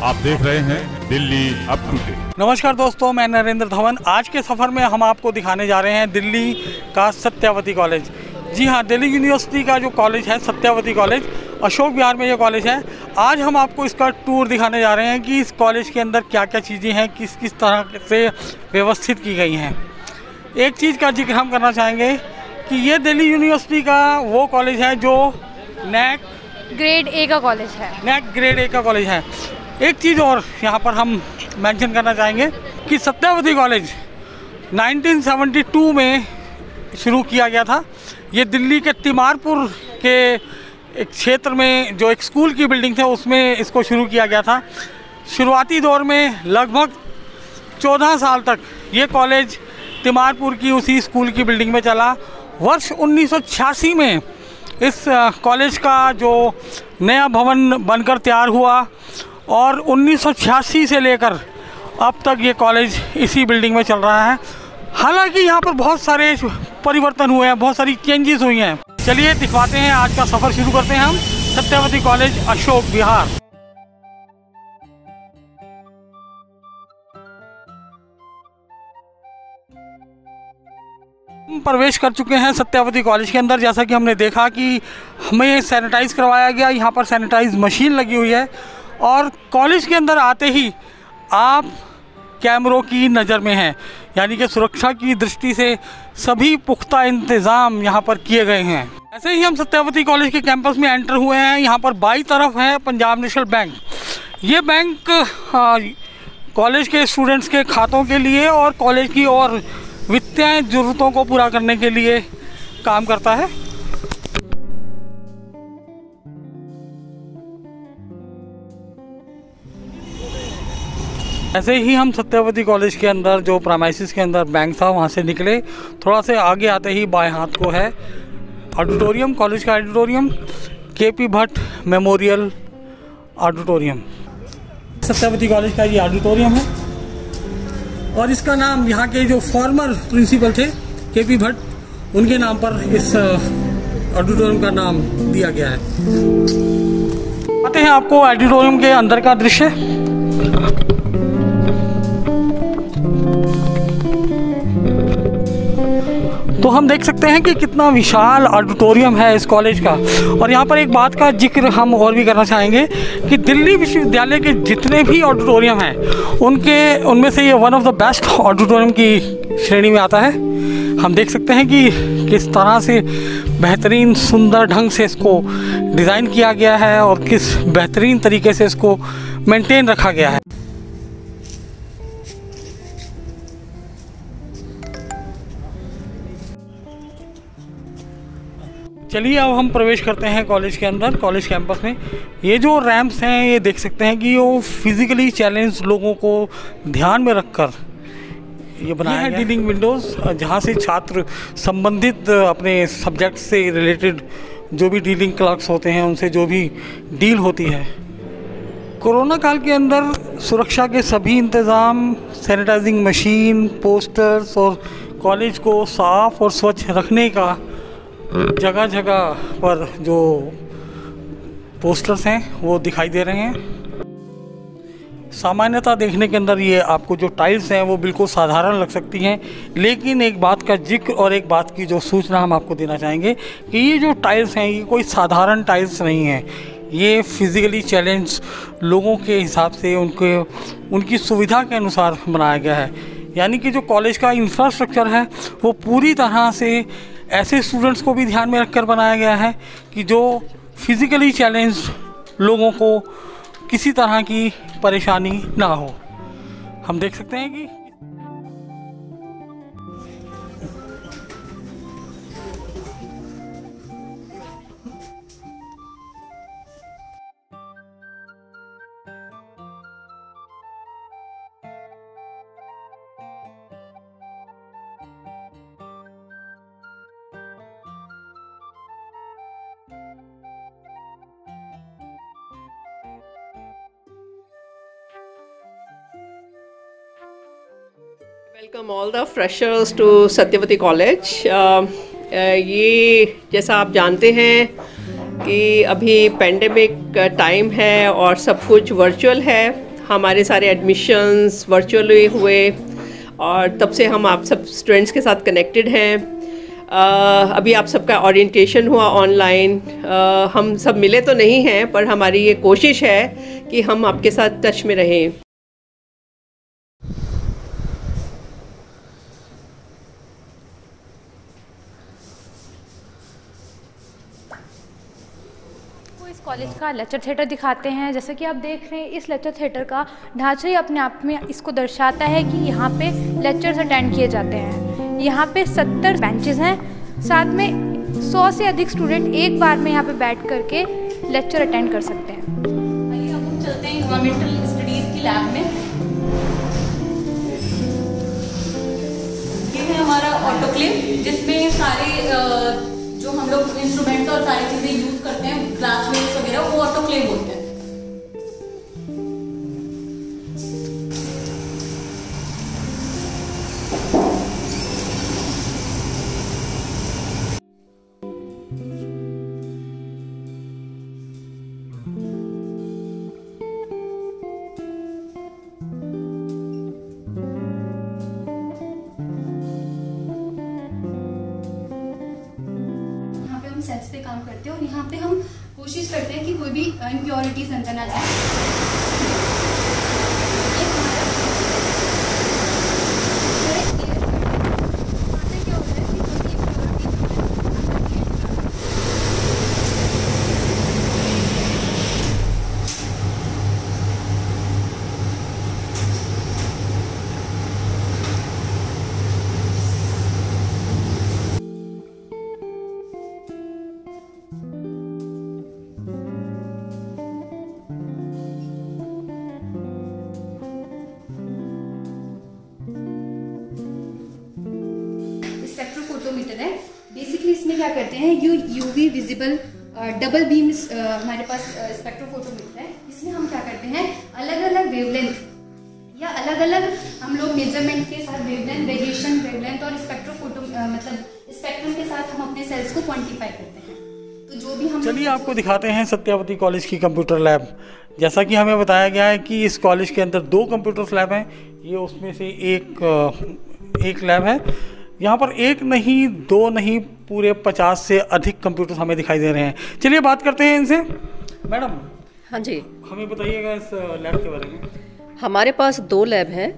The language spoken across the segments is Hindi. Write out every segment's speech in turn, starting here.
आप देख रहे हैं दिल्ली अप टू डेट। नमस्कार दोस्तों, मैं नरेंद्र धवन। आज के सफ़र में हम आपको दिखाने जा रहे हैं दिल्ली का सत्यवती कॉलेज। जी हाँ, दिल्ली यूनिवर्सिटी का जो कॉलेज है सत्यवती कॉलेज, अशोक विहार में ये कॉलेज है। आज हम आपको इसका टूर दिखाने जा रहे हैं कि इस कॉलेज के अंदर क्या क्या चीज़ें हैं, किस किस तरह से व्यवस्थित की गई हैं। एक चीज़ का जिक्र हम करना चाहेंगे कि ये दिल्ली यूनिवर्सिटी का वो कॉलेज है जो नैक ग्रेड ए का कॉलेज है। नैक ग्रेड ए का कॉलेज है। एक चीज़ और यहाँ पर हम मेंशन करना चाहेंगे कि सत्यवती कॉलेज 1972 में शुरू किया गया था। ये दिल्ली के तिमारपुर के एक क्षेत्र में जो एक स्कूल की बिल्डिंग थी उसमें इसको शुरू किया गया था। शुरुआती दौर में लगभग 14 साल तक ये कॉलेज तिमारपुर की उसी स्कूल की बिल्डिंग में चला। वर्ष 1986 में इस कॉलेज का जो नया भवन बनकर तैयार हुआ और 1986 से लेकर अब तक ये कॉलेज इसी बिल्डिंग में चल रहा है। हालांकि यहाँ पर बहुत सारे परिवर्तन हुए हैं, बहुत सारी चेंजेस हुई हैं। चलिए दिखवाते हैं, आज का सफ़र शुरू करते हैं हम सत्यवती कॉलेज अशोक विहार। हम प्रवेश कर चुके हैं सत्यवती कॉलेज के अंदर। जैसा कि हमने देखा कि हमें सैनिटाइज़ करवाया गया, यहाँ पर सैनिटाइज मशीन लगी हुई है और कॉलेज के अंदर आते ही आप कैमरों की नज़र में हैं, यानी कि सुरक्षा की दृष्टि से सभी पुख्ता इंतज़ाम यहाँ पर किए गए हैं। ऐसे ही हम सत्यवती कॉलेज के कैंपस में एंटर हुए हैं। यहाँ पर बाईं तरफ है पंजाब नेशनल बैंक। ये बैंक कॉलेज के स्टूडेंट्स के खातों के लिए और कॉलेज की और वित्तीय ज़रूरतों को पूरा करने के लिए काम करता है। ऐसे ही हम सत्यवती कॉलेज के अंदर जो प्रीमाइसेस के अंदर बैंक था वहाँ से निकले। थोड़ा से आगे आते ही बाएं हाथ को है ऑडिटोरियम, कॉलेज का auditorium, KP Bhatt memorial auditorium. Satyavati college का ये ऑडिटोरियम है और इसका नाम यहाँ के जो फॉर्मर प्रिंसिपल थे केपी भट्ट, उनके नाम पर इस ऑडिटोरियम का नाम दिया गया है। आते हैं आपको ऑडिटोरियम के अंदर का दृश्य। तो हम देख सकते हैं कि कितना विशाल ऑडिटोरियम है इस कॉलेज का। और यहाँ पर एक बात का जिक्र हम और भी करना चाहेंगे कि दिल्ली विश्वविद्यालय के जितने भी ऑडिटोरियम हैं उनमें से ये one of the best auditorium की श्रेणी में आता है। हम देख सकते हैं कि किस तरह से बेहतरीन सुंदर ढंग से इसको डिज़ाइन किया गया है और किस बेहतरीन तरीके से इसको मेंटेन रखा गया है। चलिए अब हम प्रवेश करते हैं कॉलेज के अंदर, कॉलेज कैंपस में। ये जो रैंप्स हैं ये देख सकते हैं कि वो फिज़िकली चैलेंज लोगों को ध्यान में रखकर ये बनाया है। डीलिंग विंडोज़, जहाँ से छात्र संबंधित अपने सब्जेक्ट से रिलेटेड जो भी डीलिंग क्लर्क्स होते हैं उनसे जो भी डील होती है। कोरोना काल के अंदर सुरक्षा के सभी इंतज़ाम, सैनिटाइजिंग मशीन, पोस्टर्स और कॉलेज को साफ़ और स्वच्छ रखने का जगह जगह पर जो पोस्टर्स हैं वो दिखाई दे रहे हैं। सामान्यतः देखने के अंदर ये आपको जो टाइल्स हैं वो बिल्कुल साधारण लग सकती हैं, लेकिन एक बात का जिक्र और एक बात की जो सूचना हम आपको देना चाहेंगे कि ये जो टाइल्स हैं ये कोई साधारण टाइल्स नहीं हैं। ये फिज़िकली चैलेंज लोगों के हिसाब से उनकी सुविधा के अनुसार बनाया गया है। यानी कि जो कॉलेज का इंफ्रास्ट्रक्चर है वो पूरी तरह से ऐसे स्टूडेंट्स को भी ध्यान में रखकर बनाया गया है कि जो फिज़िकली चैलेंज लोगों को किसी तरह की परेशानी ना हो। हम देख सकते हैं कि welcome all the freshers to Satyawati college. ये जैसा आप जानते हैं कि अभी पेंडेमिक टाइम है और सब कुछ वर्चुअल है। हमारे सारे एडमिशन्स वर्चुअली हुए और तब से हम आप सब स्टूडेंट्स के साथ कनेक्टेड हैं। अभी आप सबका ओरिएंटेशन हुआ ऑनलाइन। हम सब मिले तो नहीं हैं, पर हमारी ये कोशिश है कि हम आपके साथ टच में रहें। इस कॉलेज का लेक्चर थिएटर दिखाते हैं। जैसे कि आप देख रहे हैं, इस लेक्चर थिएटर का ढांचा ही अपने आप में इसको दर्शाता है कि यहाँ पे लेक्चर्स अटेंड किए जाते हैं। यहाँ पे 70 बेंचेस हैं, साथ में 100 से अधिक स्टूडेंट एक बार में यहाँ पे बैठ करके लेक्चर अटेंड कर सकते हैं। आइए अब हम चलते हैं एनवायरमेंटल स्टडीज़ की लैब में। ये है हमारा ऑटोक्लेव, जिसमें सारे जो हम लोग इंस्ट्रूमेंट्स और सारी चीज़ें यूज़ करते हैं, ग्लासवेयर्स वगैरह, वो ऑटोक्लेव होते हैं। सेल्स पे काम करते हैं और यहाँ पे हम कोशिश करते हैं कि कोई भी इम्प्योरिटीज अंदर ना जाए। स्पेक्ट्रोफोटोमीटर है। बेसिकली इसमें क्या करते हैं, यूवी विजिबल डबल बीम हमारे पास स्पेक्ट्रोफोटोमीटर है। इसमें हम क्या करते हैं, अलग अलग वेवलेंथ या अलग अलग हम लोग मेजरमेंट के साथ वेवलेंथ, रेडिएशन वेवलेंथ और स्पेक्ट्रोफोटो मतलब स्पेक्ट्रम के साथ हम अपने सेल्स को क्वांटिफाई करते हैं। तो जो भी हम चलिए आपको दिखाते हैं सत्यावती कॉलेज की कंप्यूटर लैब। जैसा कि हमें बताया गया है कि इस कॉलेज के अंदर 2 कंप्यूटर लैब हैं, ये उसमें से एक लैब है। यहाँ पर एक नहीं, 2 नहीं, पूरे 50 से अधिक कंप्यूटर हमें दिखाई दे रहे हैं। चलिए बात करते हैं इनसे। मैडम, हाँ जी, हमें बताइएगा इस लैब के बारे में। हमारे पास 2 लैब हैं।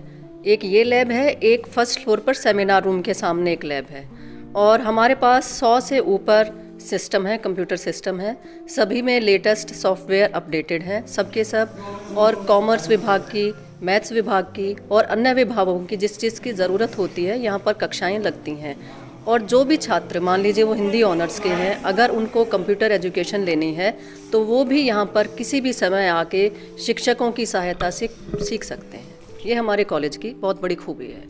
एक ये लैब है, एक फर्स्ट फ्लोर पर सेमिनार रूम के सामने एक लैब है। और हमारे पास 100 से ऊपर सिस्टम है, कंप्यूटर सिस्टम है। सभी में लेटेस्ट सॉफ्टवेयर अपडेटेड है, सबके सब। और कॉमर्स विभाग की, मैथ्स विभाग की और अन्य विभागों की जिस चीज़ की ज़रूरत होती है यहाँ पर कक्षाएं लगती हैं। और जो भी छात्र, मान लीजिए वो हिंदी ऑनर्स के हैं, अगर उनको कंप्यूटर एजुकेशन लेनी है तो वो भी यहाँ पर किसी भी समय आके शिक्षकों की सहायता से सीख सकते हैं। ये हमारे कॉलेज की बहुत बड़ी खूबी है।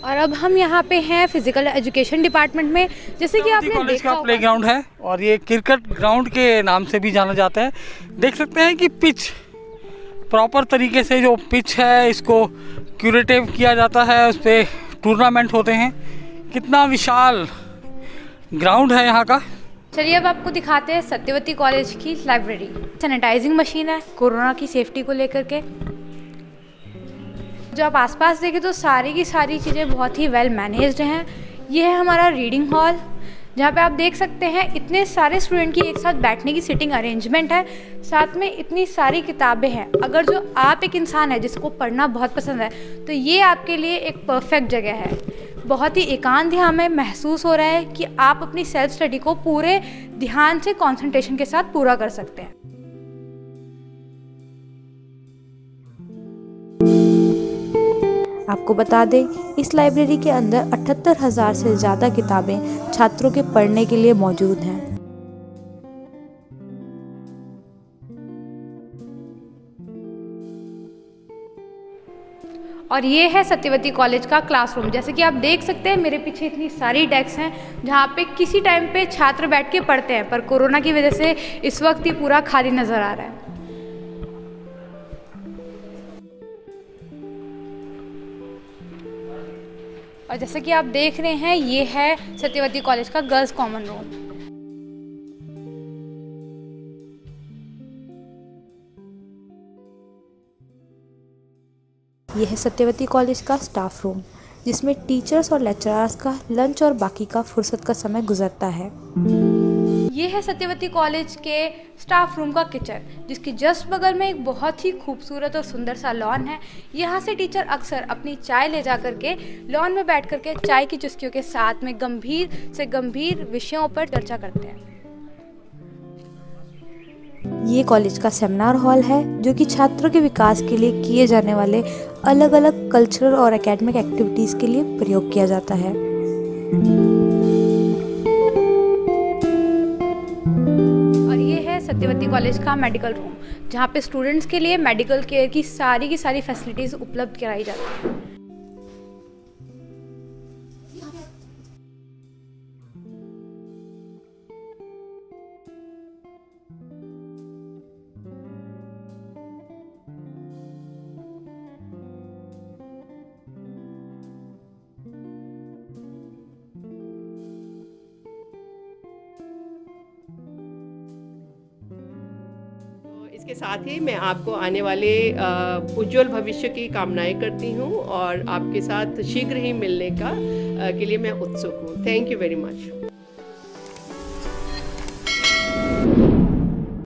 और अब हम यहाँ पे हैं फिजिकल एजुकेशन डिपार्टमेंट में। जैसे कि आपने कॉलेज देखा का प्ले ग्राउंड है और ये क्रिकेट ग्राउंड के नाम से भी जाना जाता है। देख सकते हैं कि पिच प्रॉपर तरीके से, जो पिच है इसको क्यूरेटिव किया जाता है, उस पर टूर्नामेंट होते हैं। कितना विशाल ग्राउंड है यहाँ का। चलिए अब आपको दिखाते हैं सत्यवती कॉलेज की लाइब्रेरी। सैनिटाइजिंग मशीन है कोरोना की सेफ्टी को लेकर के। जो आप आसपास देखें तो सारी की सारी चीज़ें बहुत ही वेल मैनेज्ड हैं। ये है हमारा रीडिंग हॉल, जहाँ पे आप देख सकते हैं इतने सारे स्टूडेंट की एक साथ बैठने की सीटिंग अरेंजमेंट है। साथ में इतनी सारी किताबें हैं। अगर जो आप एक इंसान है जिसको पढ़ना बहुत पसंद है तो ये आपके लिए एक परफेक्ट जगह है। बहुत ही एकांत यहाँ में महसूस हो रहा है कि आप अपनी सेल्फ स्टडी को पूरे ध्यान से कंसंट्रेशन के साथ पूरा कर सकते हैं। आपको बता दें, इस लाइब्रेरी के अंदर 78,000 से ज़्यादा किताबें छात्रों के पढ़ने के लिए मौजूद हैं। और ये है सत्यवती कॉलेज का क्लासरूम। जैसे कि आप देख सकते हैं मेरे पीछे इतनी सारी डेस्क हैं जहाँ पे किसी टाइम पे छात्र बैठ के पढ़ते हैं, पर कोरोना की वजह से इस वक्त ये पूरा खाली नज़र आ रहा है। और जैसे कि आप देख रहे हैं ये है सत्यवती कॉलेज का गर्ल्स कॉमन रूम। यह है सत्यवती कॉलेज का स्टाफ रूम, जिसमें टीचर्स और लेक्चरर्स का लंच और बाकी का फुर्सत का समय गुजरता है। ये है सत्यवती कॉलेज के स्टाफ रूम का किचन, जिसके जस्ट बगल में एक बहुत ही खूबसूरत और सुंदर सा लॉन है। यहाँ से टीचर अक्सर अपनी चाय ले जा करके लॉन में बैठ करके चाय की चुस्कियों के साथ में गंभीर से गंभीर विषयों पर चर्चा करते हैं। ये कॉलेज का सेमिनार हॉल है, जो कि छात्रों के विकास के लिए किए जाने वाले अलग अलग कल्चरल और एकेडमिक एक्टिविटीज़ के लिए प्रयोग किया जाता है। और ये है सत्यवती कॉलेज का मेडिकल रूम, जहाँ पे स्टूडेंट्स के लिए मेडिकल केयर की सारी फैसिलिटीज़ उपलब्ध कराई जाती हैं। इसके साथ ही मैं आपको आने वाले उज्जवल भविष्य की कामनाएं करती हूँ और आपके साथ शीघ्र ही मिलने के लिए मैं उत्सुक हूँ। Thank you very much.